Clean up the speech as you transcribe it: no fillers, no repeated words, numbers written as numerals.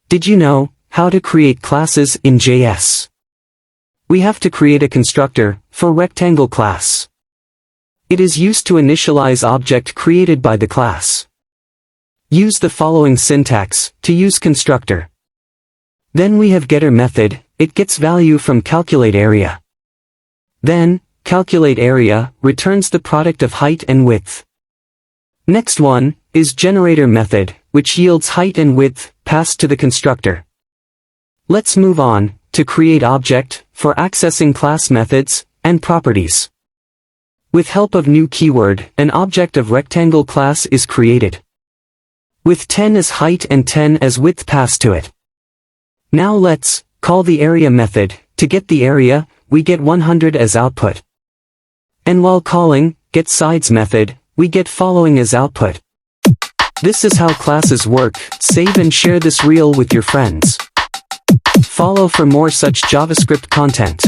Did you know how to create classes in JS? We have to create a constructor for rectangle class. It is used to initialize object created by the class. Use the following syntax to use constructor. Then we have getter method, it gets value from calculate area. Then, calculate area returns the product of height and width. Next one is generator method, which yields height and width passed to the constructor. Let's move on to create object for accessing class methods and properties. With help of new keyword, an object of rectangle class is created, with 10 as height and 10 as width passed to it. Now let's call the area method. To get the area, we get 100 as output. And while calling getSides method, we get following as output. This is how classes work. Save and share this reel with your friends. Follow for more such JavaScript content.